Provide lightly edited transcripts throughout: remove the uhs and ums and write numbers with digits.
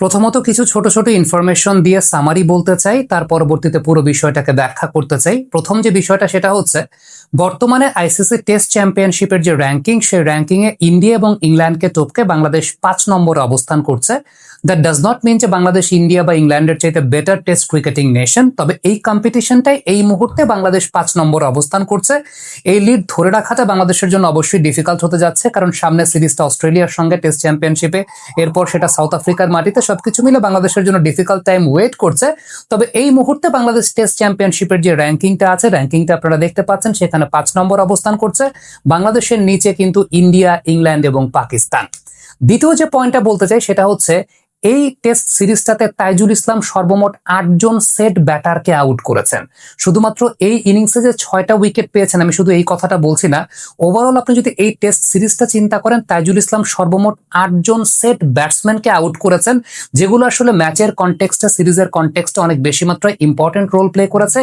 প্রথমত কিছু ছোট ছোট ইনফরমেশন দিয়ে সামারি বলতে চাই, তার পরবর্তীতে পুরো বিষয়টাকে ব্যাখ্যা করতে চাই। প্রথম যে বিষয়টা সেটা হচ্ছে বর্তমানে আইসিসি টেস্ট চ্যাম্পিয়নশিপের যে র্যাঙ্কিং, সেই র্যাঙ্কিং এ ইন্ডিয়া এবং ইংল্যান্ডকে টপকে বাংলাদেশ 5 নম্বরে অবস্থান করছে। দ্যাট ডাজ নট মিন যে বাংলাদেশ ইন্ডিয়া বা ইংল্যান্ডের চাইতে বেটার টেস্ট ক্রিকেটিং নেশন, তবে এই কম্পিটিশনটাই এই মুহূর্তে বাংলাদেশ 5 নম্বরে অবস্থান করছে। এই লিড ধরে রাখাটা বাংলাদেশের জন্য অবশ্যই ডিফিকাল্ট হতে যাচ্ছে, কারণ সামনে সিরিজটা অস্ট্রেলিয়ার সঙ্গে টেস্ট চ্যাম্পিয়নশিপে, এরপর সেটা সাউথ আফ্রিকার মাটিতে, সবকিছু মিলে বাংলাদেশের জন্য ডিফিকাল্ট টাইম ওয়েট করছে। তবে এই মুহূর্তে বাংলাদেশ টেস্ট চ্যাম্পিয়নশিপের যে র্যাঙ্কিংটা আছে, র্যাঙ্কিংটা আপনারা দেখতে পাচ্ছেন, সেখানে 5 নম্বর অবস্থান করছে। বাংলাদেশের নিচে কিন্তু ইন্ডিয়া, ইংল্যান্ড এবং পাকিস্তান। দ্বিতীয় যে পয়েন্টটা বলতে চাই সেটা হচ্ছে এই টেস্ট সিরিজটাতে তাইজুল ইসলাম সর্বমোট 8 জন সেট ব্যাটারকে আউট করেছেন। শুধুমাত্র এই ইনিংসে যে 6টা উইকেট পেয়েছেন, আমি শুধু এই কথাটা বলছি না, ওভারঅল আপনি যদি এই টেস্ট সিরিজটা চিন্তা করেন, তাইজুল ইসলাম সর্বমোট 8 জন সেট ব্যাটসম্যানকে আউট করেছেন, যেগুলো আসলে ম্যাচের কনটেক্সটে, সিরিজের কনটেক্সটে অনেক বেশি মাত্রায় ইম্পর্টেন্ট রোল প্লে করেছে।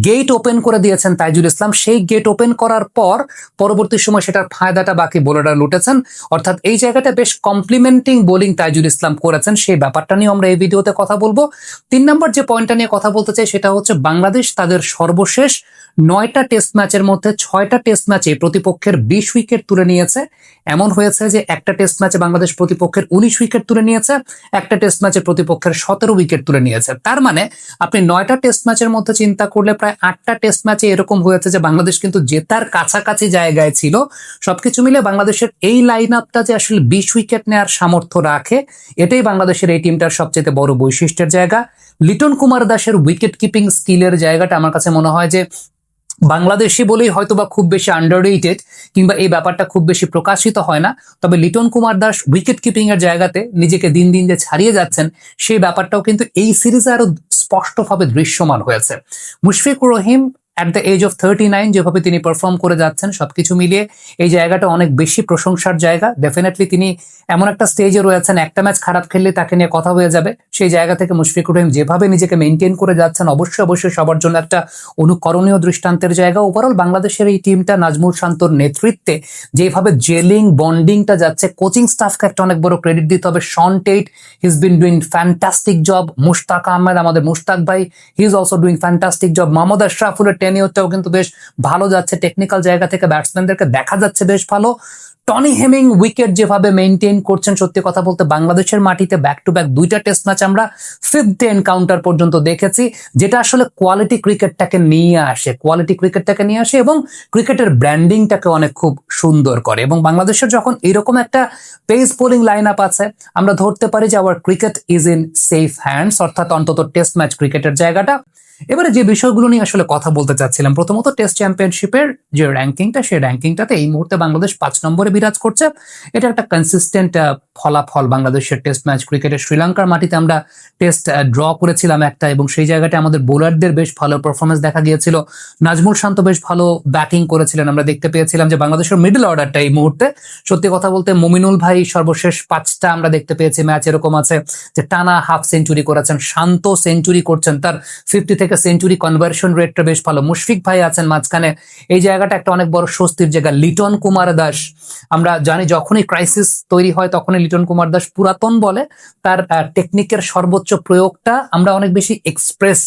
গেট ওপেন করে দিয়েছেন তাইজুল ইসলাম, সেই গেট ওপেন করার পর পরবর্তী সময় সেটার ফায়দাটা বাকি বোলাররা লুটেছেন। অর্থাৎ এই জায়গাটা বেশ কমপ্লিমেন্টিং বোলিং তাইজুল ইসলাম করেছেন, সেই ব্যাপারটা নিয়ে আমরা এই ভিডিওতে কথা বলবো। 3 নম্বর যে পয়েন্টটা নিয়ে কথা বলতে চাই সেটা হচ্ছে বাংলাদেশ তাদের সর্বশেষ 9টা টেস্ট ম্যাচের মধ্যে 6টা টেস্ট ম্যাচে প্রতিপক্ষের 20 উইকেট তুলে নিয়েছে। এমন হয়েছে যে একটা টেস্ট ম্যাচে বাংলাদেশ প্রতিপক্ষের 19 উইকেট তুলে নিয়েছে, একটা টেস্ট ম্যাচে প্রতিপক্ষের 17 উইকেট তুলে নিয়েছে। তার মানে আপনি 9টা টেস্ট ম্যাচের মধ্যে চিন্তা করলে প্রায় 8টা টেস্ট ম্যাচে এরকম হয়েছে যে বাংলাদেশ কিন্তু জেতার কাছাকাছি জায়গায় ছিল। সবকিছু মিলে বাংলাদেশের এই লাইন আপটা যে আসলে 20 উইকেট নেওয়ার সামর্থ্য রাখে, এটাই বাংলাদেশের এই টিমটার সবচেয়ে বড় বৈশিষ্ট্যের জায়গা। লিটন কুমার দাসের উইকেট কিপিং স্কিলের জায়গাটা আমার কাছে মনে হয় যে বাংলাদেশি বলেই হয়তোবা খুব বেশি আন্ডাররেটেড, কিংবা এই ব্যাপারটা খুব বেশি প্রকাশিত হয় না। তবে লিটন কুমার দাস উইকেট কিপিং এর জায়গাতে নিজেকে দিন দিন যে ছাড়িয়ে যাচ্ছেন, সেই ব্যাপারটাও কিন্তু এই সিরিজে আরো স্পষ্টভাবে দৃশ্যমান হয়েছে। Mushfiqur Rahim at the age of 39 যেভাবে তিনি পারফর্ম করে যাচ্ছেন, সবকিছু মিলিয়ে এই জায়গাটা অনেক বেশি প্রশংসার জায়গা। ডেফিনেটলি তিনি এমন একটা স্টেজে রয়েছেন, একটা ম্যাচ খারাপ খেললে তাকে নিয়ে কথা হয়ে যাবে, সেই জায়গা থেকে মুশফিকুর রহিম যেভাবে নিজেকে মেনটেন করে যাচ্ছেন, অবশ্যই সবার জন্য একটা অনুকরণীয় দৃষ্টান্তের জায়গা। ওভারঅল বাংলাদেশের এই টিমটা নাজমুল শান্তর নেতৃত্বে যেভাবে জেলিং বন্ডিংটা যাচ্ছে, কোচিং স্টাফকে একটা অনেক বড় ক্রেডিট দিতে হবে। Shaun Tait, he is been doing fantastic job. Mushtaq Ahmed, আমাদের মুশতাক ভাই, he is also doing fantastic job. Mohammad আশরাফুলের টেনিওরটাও কিন্তু বেশ ভালো যাচ্ছে, টেকনিক্যাল জায়গা থেকে ব্যাটসম্যানদেরকে দেখা যাচ্ছে বেশ ভালো। টনি হেমিং উইকেট যেভাবে মেইনটেইন করছেন, সত্যি কথা বলতে বাংলাদেশের মাটিতে ব্যাক টু ব্যাক 2টা টেস্ট ম্যাচ আমরা 5th এনকাউন্টার পর্যন্ত দেখেছি, যেটা আসলে কোয়ালিটি ক্রিকেটটাকে নিয়ে আসে এবং ক্রিকেটের ব্র্যান্ডিংটাকে অনেক খুব সুন্দর করে। এবং বাংলাদেশের যখন এরকম একটা পেস বোলিং লাইন আপ আছে, আমরা ধরতে পারি যে hour cricket is in safe hands, অর্থাৎ অন্তত টেস্ট ম্যাচ ক্রিকেটের জায়গাটা। এবারে যে বিষয়গুলো নিয়ে আসলে কথা বলতে চাচ্ছিলাম, প্রথমত টেস্ট চ্যাম্পিয়নশিপের যে র্যাঙ্কিংটা, সেই র্যাঙ্কিংটাতে এই মুহূর্তে বাংলাদেশ 5 নম্বরে বিরাজ করছে। এটা একটা কনসিস্টেন্ট ফলাফল বাংলাদেশের টেস্ট ম্যাচ ক্রিকেটের। শ্রীলঙ্কার মাটিতে আমরা টেস্ট ড্র করেছিলাম একটা, এবং সেই জায়গাটা আমাদের বোলারদের বেশ ভালো পারফরমেন্স দেখা গিয়েছিল। নাজমুল শান্ত বেশ ভালো ব্যাটিং করেছিলেন, আমরা দেখতে পেয়েছিলাম যে বাংলাদেশের মিডল অর্ডারটা এই মুহূর্তে, সত্যি কথা বলতে মমিনুল ভাই সর্বশেষ 5টা আমরা দেখতে পেয়েছি ম্যাচ এরকম আছে যে টানা হাফ সেঞ্চুরি করেছেন, শান্ত সেঞ্চুরি করছেন, তার 50 থেকে সেঞ্চুরি কনভার্সন রেটটা বেশ ভালো। মুশফিক ভাই আছেন মাঝখানে, এই জায়গাটা একটা অনেক বড় স্বস্তির জায়গা। লিটন কুমার দাস, আমরা জানি যখনই ক্রাইসিস তৈরি হয় তখনই লিটন কুমার দাস পুরাতন বলে তার টেকনিকের সর্বোচ্চ প্রয়োগটা আমরা অনেক বেশি এক্সপ্রেস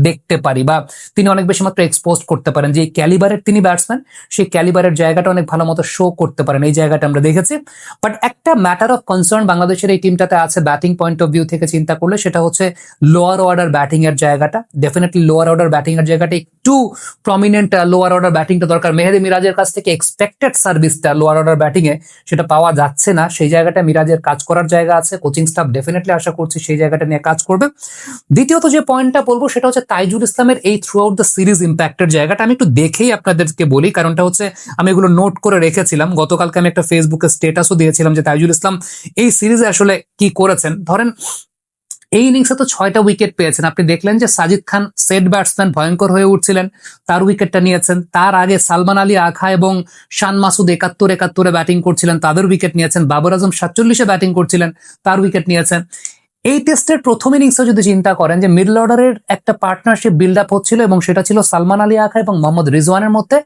দেখতে পারি, বা তিনি অনেক বেশি মাত্র এক্সপোজ করতে পারেন। যে ক্যালিবারের তিনি ব্যাটসম্যান, সেই ক্যালিবারের জায়গাটা অনেক ভালো মতো শো করতে পারেন, এই জায়গাটা আমরা দেখেছি। বাট একটা ম্যাটার অফ কনসার্ন বাংলাদেশের এই টিমটাতে আছে ব্যাটিং পয়েন্ট অফ ভিউ থেকে চিন্তা করলে, সেটা হচ্ছে লোয়ার অর্ডার ব্যাটিং এর জায়গাটা। ডেফিনেটলি লোয়ার অর্ডার ব্যাটিং এর জায়গাটা একটু প্রমিনেন্ট, লোয়ার অর্ডার ব্যাটিংটা দরকার। মেহেদী মিরাজের কাছ থেকে এক্সপেক্টেড সার্ভিসটা লোয়ার অর্ডার ব্যাটিং এ সেটা পাওয়া যাচ্ছে না, সেই জায়গাটা মিরাজের কাজ করার জায়গা আছে। কোচিং স্টাফ ডেফিনেটলি আশা করছি সেই জায়গাটা নিয়ে কাজ করবে। দ্বিতীয়ত যে পয়েন্টটা বলবো সেটা হচ্ছে তাইজুল ইসলামের এই থ্রু আউট দ্য সিরিজ ইম্প্যাক্টের জায়গাটা আমি একটু দেখেই আপনাদেরকে বলি, কারণটা হচ্ছে আমি এগুলো নোট করে রেখেছিলাম। গতকালকে আমি একটা ফেসবুকে স্টেটাসও দিয়েছিলাম যে তাইজুল ইসলাম এই সিরিজে আসলে কি করেছেন। ধরেন এই ইনিংসে তো 6টা উইকেট পেয়েছেন, আপনি দেখলেন যে সাজিদ খান সেট ব্যাটসম্যান ভয়ঙ্কর হয়ে উঠছিলেন, তার উইকেটটা নিয়েছেন। তার আগে সালমান আলী আখা এবং শান মাসুদ 71 ব্যাটিং করছিলেন, তাদের উইকেট নিয়েছেন। বাবর আজম 47 ব্যাটিং করছিলেন, তার উইকেট নিয়েছেন। এই টেস্টের প্রথম ইনিংসে যদি চিন্তা করেন যে মিডল অর্ডারের একটা পার্টনারশিপ বিল্ড আপ হচ্ছিল এবং সেটা ছিল সালমান আলী আখা এবং মোহাম্মদ রিজওয়ানের মধ্যে,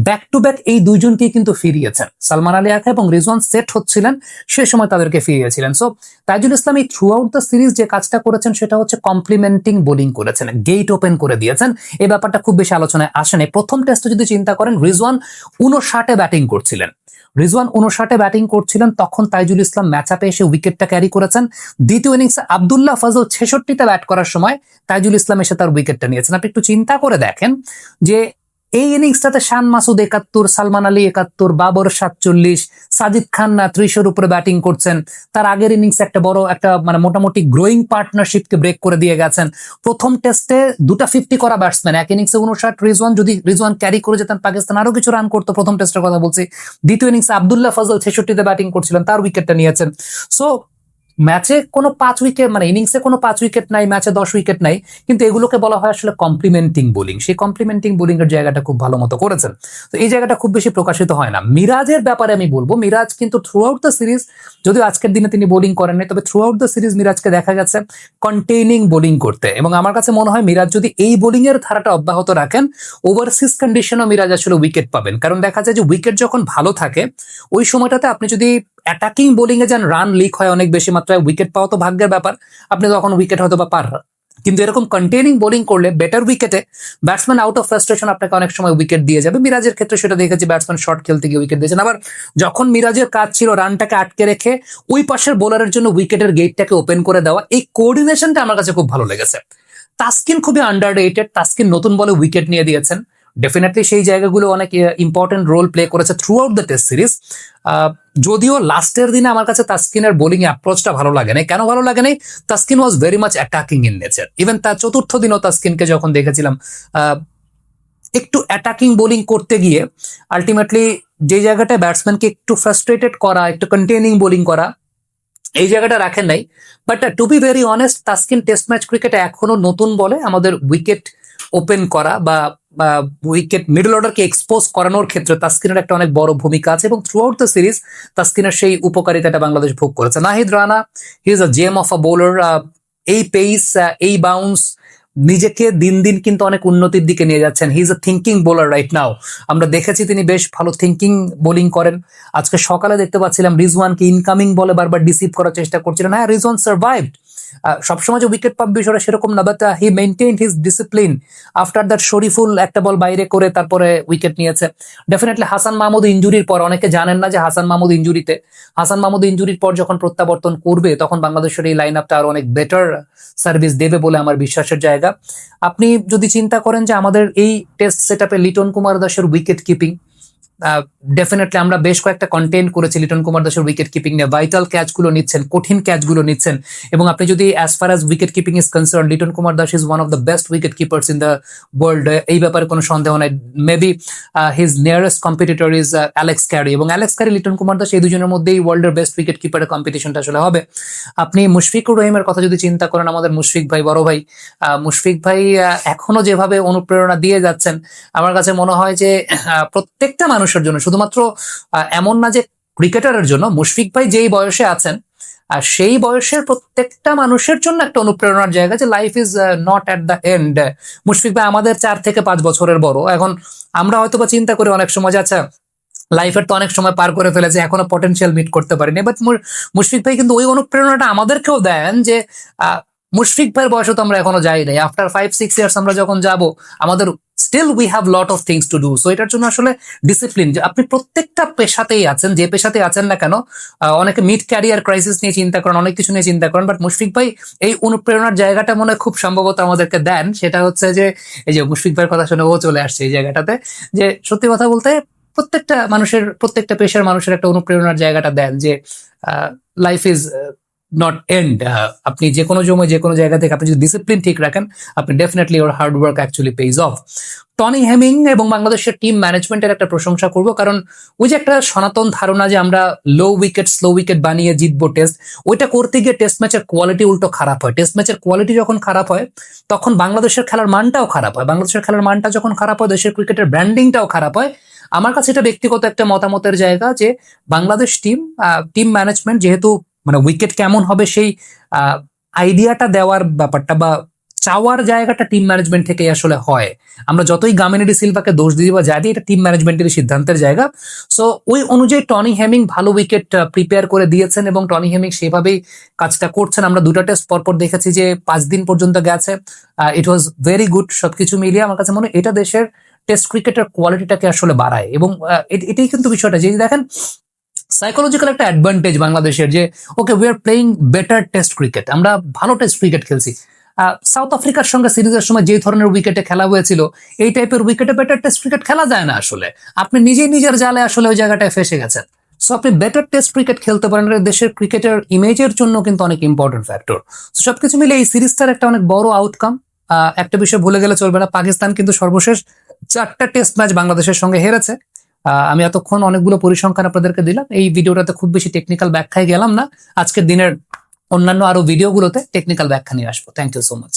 ব্যাক টু ব্যাক এই দুইজনকেই কিন্তু ফিরিয়েছেন। সালমান আলী আখা এবং রিজওয়ান সেট হচ্ছিলেন, সে সময় তাদেরকে ফিরিয়েছিলেন। সো তাইজুল ইসলাম এই থ্রু আউট দ্য সিরিজ যে কাজটা করেছেন সেটা হচ্ছে কমপ্লিমেন্টিং বোলিং করেছেন, গেট ওপেন করে দিয়েছেন। এই ব্যাপারটা খুব বেশি আলোচনায় আসেনি। প্রথম টেস্টে যদি চিন্তা করেন রিজওয়ান 59 ব্যাটিং করছিলেন, ব্যাটিং করছিলেন, তখন তাইজুল ইসলাম ম্যাচ আপে এসে উইকেটটা ক্যারি করেছেন। দ্বিতীয় ইনিংসে আব্দুল্লাহ ফজল 66 ব্যাট করার সময় তাইজুল ইসলাম এসে তার উইকেটটা নিয়েছেন। আপনি একটু চিন্তা করে দেখেন যে এই ইনিংসটাতে শান মাসুদ 71, সালমান আলী 71, বাবর 47, সাজিদ খান 30-এর উপরে ব্যাটিং করছেন। তার আগের ইনিংসে একটা বড় একটা মানে মোটামুটি গ্রোয়িং পার্টনারশিপকে ব্রেক করে দিয়ে গেছেন। প্রথম টেস্টে 2টা 50 করা ব্যাটসম্যান, এক ইনিংসে 59, যদি রিজওয়ান ক্যারি করে যেতেন পাকিস্তান আরো কিছু রান করতো, প্রথম টেস্টের কথা বলছি। দ্বিতীয় ইনিংসে আব্দুল্লাহ ফজল 66 ব্যাটিং করছিলেন, তার উইকেটটা নিয়েছেন। সো ম্যাচে কোনো 5 উইকেট মানে ইনিংসে কোনো 5 উইকেট নাই, ম্যাচে 10 উইকেট নাই, কিন্তু এগুলোকে বলা হয় আসলে কমপ্লিমেন্টিং বোলিং। সেই কমপ্লিমেন্টিং বোলিং এর জায়গাটা খুব ভালো মতো করেছেন। তো এই জায়গাটা খুব বেশি প্রকাশিত হয় না। মিরাজের ব্যাপারে আমি বলবো, মিরাজ কিন্তু থ্রু আউট দ্য সিরিজ, যদিও আজকের দিনে তিনি বোলিং করেননি, তবে থ্রু আউট দ্য সিরিজ মিরাজকে দেখা গেছে কন্টেইনিং বোলিং করতে, এবং আমার কাছে মনে হয় মিরাজ যদি এই বোলিং এর ধারাটা অব্যাহত রাখেন, ওভারসিজ কন্ডিশনও মিরাজ আসলে উইকেট পাবেন। কারণ দেখা যায় যে উইকেট যখন ভালো থাকে ওই সময়টাতে আপনি যদি অ্যাটাকিং বোলিং এ যান, রান লিক হয় অনেক বেশি মাত্রায়, উইকেট পাওয়া তো ভাগ্যের ব্যাপার, আপনি তখন উইকেট হয়তো বা পার। কিন্তু এরকম কন্টেইনিং বোলিং করলে বেটার উইকেটে ব্যাটসম্যান আউট অফ ফ্রাস্ট্রেশন আপনাকে অনেক সময় উইকেট দিয়ে যাবে। মিরাজের ক্ষেত্রে সেটা দেখেছি, ব্যাটসম্যান শর্ট খেলতে গিয়ে উইকেট দিয়েছেন। আবার যখন মিরাজের কাজ ছিল রানটাকে আটকে রেখে ওই পাশের বোলারের জন্য উইকেটের গেটটাকে ওপেন করে দেওয়া, এই কোঅর্ডিনেশনটা আমার কাছে খুব ভালো লেগেছে। তাসকিন খুবই আন্ডাররেটেড, তাসকিন নতুন বলে উইকেট নিয়ে দিয়েছেন। ডেফিনেটলি সেই জায়গাগুলো অনেক ইম্পর্টেন্ট রোল প্লে করেছে through out the test series. যদিও লাস্টের দিনে আমার কাছে তাসকিনের বোলিং অ্যাপ্রোচটা ভালো লাগে না। কেন ভালো লাগে নাই? Taskin was very much attacking in nature. Even তার চতুর্থ দিনও তাসকিনকে যখন দেখেছিলাম একটু অ্যাটাকিং বোলিং করতে গিয়ে আলটিমেটলি যে জায়গাটায় ব্যাটসম্যানকে একটু ফ্রাস্ট্রেটেড করা, একটু কন্টেইনিং বোলিং করা, এই জায়গাটা রাখেন নাই। But to be very honest, Taskin test match ক্রিকেটে এখনো নতুন বলে আমাদের উইকেট ওপেন করা বা উইকেট মিডল অর্ডারকে এক্সপোজ করানোর ক্ষেত্রে তাসকিনের একটা অনেক বড় ভূমিকা আছে, এবং থ্রু আউট দ্য সিরিজ তাসকিনের সেই উপকারিতাটা বাংলাদেশ ভোগ করেছে। Nahid Rana, he is a gem of a bowler. এই পেস, এই বাউন্স, নিজেকে দিন দিন কিন্তু অনেক উন্নতির দিকে নিয়ে যাচ্ছেন। He is a thinking bowler right now. আমরা দেখেছি তিনি বেশ ভালো থিঙ্কিং বোলিং করেন। আজকে সকালে দেখতে পাচ্ছিলাম রিজওয়ানকে ইনকামিং বলে বারবার ডিসিভ করার চেষ্টা করছিলেন। হ্যাঁ, রিজওয়ান সার্ভাইভড। সবসময় যে উইকেট পাবে বিষয়টা সেরকম না, but he maintained his discipline. After that Shoriful একটা বল বাইরে করে তারপরে উইকেট নিয়েছে। ডেফিনেটলি হাসান মাহমুদ ইনজুরির পর, অনেকে জানেন না যে হাসান মাহমুদ ইনজুরির পর যখন প্রত্যাবর্তন করবে তখন বাংলাদেশের এই লাইন আপটা আরো অনেক বেটার সার্ভিস দেবে বলে আমার বিশ্বাসের জায়গা। আপনি যদি চিন্তা করেন যে আমাদের এই টেস্ট সেট আপে লিটন কুমার দাসের উইকেট কিপিং, ডেফিনেটলি আমরা বেশ কয়েকটা কন্টেন্ট করেছি লিটন কুমার দাসের উইকেট কিপিং নিয়ে। ভাইটাল ক্যাচগুলো নিচ্ছেন, কঠিন ক্যাচগুলো নিচ্ছেন, এবং আপনি যদি as far as wicket keeping is concern, Liton Kumar Das is one of the best wicket keepers in the world. এই ব্যাপারে কোনো সন্দেহ নাই। Maybe his nearest competitor is Alex Carey, এবং অ্যালেক্স ক্যারি, লিটন কুমার দাস, এই দুজনের মধ্যেই ওয়ার্ল্ডের বেস্ট উইকেট কিপারের কম্পিটিশনটা আসলে হবে। আপনি মুশফিকুর রহিমের কথা যদি চিন্তা করেন, আমাদের মুশফিক ভাই, বড় ভাই, মুশফিক ভাই এখনো যেভাবে অনুপ্রেরণা দিয়ে যাচ্ছেন, আমার কাছে মনে হয় যে প্রত্যেকটা মানুষের জন্য, শুধুমাত্র এমন না যে ক্রিকেটারের জন্য, মুশফিক ভাই যেই বয়সে আছেন আর সেই বয়সের প্রত্যেকটা মানুষের জন্য একটা অনুপ্রেরণার জায়গা, যে life is not at the end. Mushfiq ভাই আমাদের 4 থেকে 5 বছরের বড়। এখন আমরা হয়তো বা চিন্তা করি অনেক সময় যে আচ্ছা লাইফের তো অনেক সময় পার করে ফেলেছে, এখনো পটেনশিয়াল মিট করতে পারিনি, বাট মুশফিক ভাই কিন্তু ওই অনুপ্রেরণাটা আমাদেরকেও দেন যে মুশফিক ভাইয়ের বয়সে তো আমরা এখনো যাই নাই। আফটার 5-6 ইয়ার্স আমরা যখন যাব, আমাদের still we have lot of things to do. So এটার জন্য আসলে ডিসিপ্লিন, যে আপনি প্রত্যেকটা পেশাতেই আছেন, যে পেশাতেই আছেন না কেন, অনেকে মিড ক্যারিয়ার ক্রাইসিস নিয়ে চিন্তা করেন, অনেক কিছু নিয়ে চিন্তা করেন, বাট মুশফিক ভাই এই অনুপ্রেরণার জায়গাটা মনে খুব সম্ভবত আমাদেরকে দেন। সেটা হচ্ছে যে এই যে মুশফিক ভাইয়ের কথা শুনে ও চলে আসছে এই জায়গাটাতে, যে সত্যি কথা বলতে প্রত্যেকটা মানুষের, প্রত্যেকটা পেশার মানুষের একটা অনুপ্রেরণার জায়গাটা দেন, যে লাইফ ইজ নট এন্ড। আপনি যে কোনো সময় যে কোনো জায়গা থেকে আপনি যদি ডিসিপ্লিন ঠিক রাখেন, আপনি definitely or hard work actually page of. Tony Hemming এবং বাংলাদেশের টিম ম্যানেজমেন্টের একটা প্রশংসা করব, কারণ ওই যে একটা সনাতন ধারণা যে আমরা স্লো উইকেট বানিয়ে জিতবো টেস্ট, ওইটা করতে গিয়ে টেস্ট ম্যাচের কোয়ালিটি উল্টো খারাপ হয়। টেস্ট ম্যাচের কোয়ালিটি যখন খারাপ হয় তখন বাংলাদেশের খেলার মানটাও খারাপ হয়। বাংলাদেশের খেলার মানটা যখন খারাপ হয়, দেশের ক্রিকেটের ব্র্যান্ডিংটাও খারাপ হয়। আমার কাছে এটা ব্যক্তিগত একটা মতামতের জায়গা, যে বাংলাদেশ টিম ম্যানেজমেন্ট যেহেতু মানে উইকেট কেমন হবে সেই আইডিয়াটা দেওয়ার ব্যাপারটা বা চাওয়ার জায়গাটা টিম ম্যানেজমেন্ট থেকে আসলে হয়। আমরা যতই গামিনী ডি সিলভাকে দোষ দিই বা যা দিই, এটা টিম ম্যানেজমেন্টের সিদ্ধান্তের জায়গা। সো ওই অনুযায়ী টনি হেমিং ভালো উইকেট প্রিপেয়ার করে দিয়েছেন এবং টনি হেমিং সেভাবেই কাজটা করছেন। আমরা দুটো টেস্ট পরপর দেখেছি যে 5 দিন পর্যন্ত গেছে, ইট ওয়াজ ভেরি গুড। সবকিছু মিলিয়ে আমার কাছে মনে হয় এটা দেশের টেস্ট ক্রিকেটের কোয়ালিটিটাকে আসলে বাড়ায় এবং এটাই কিন্তু বিষয়টা যে দেখেন সাইকোলজিক্যাল একটা অ্যাডভান্টেজ বাংলাদেশের যে okay we are playing better test cricket, আমরা ভালো টেস্ট ক্রিকেট খেলছি। সাউথ আফ্রিকার সঙ্গে সিরিজের সময় যে ধরনের উইকেটে খেলা হয়েছিল, এই টাইপের উইকেটে বেটার টেস্ট ক্রিকেট খেলা যায় না আসলে। আপনি নিজেই নিজের জালে আসলে ওই জায়গাটায় ফেসে গেছেন। সো আপনি বেটার টেস্ট ক্রিকেট খেলতে পারেন, এটা দেশের ক্রিকেটের ইমেজের জন্য কিন্তু অনেক ইম্পর্টেন্ট ফ্যাক্টর। সবকিছু মিলে এই সিরিজটার একটা অনেক বড় আউটকাম। একটা বিষয় ভুলে গেলে চলবে না, পাকিস্তান কিন্তু সর্বশেষ 4টা টেস্ট ম্যাচ বাংলাদেশের সঙ্গে হেরেছে। আমি এতক্ষণ অনেকগুলো পরিসংখ্যান আপনাদেরকে দিলাম, এই ভিডিওটাতে খুব বেশি টেকনিক্যাল ব্যাখ্যায় গেলাম না। আজকের দিনের অন্যান্য আরো ভিডিওগুলোতে টেকনিক্যাল ব্যাখ্যা নিয়ে আসবো। Thank you so much.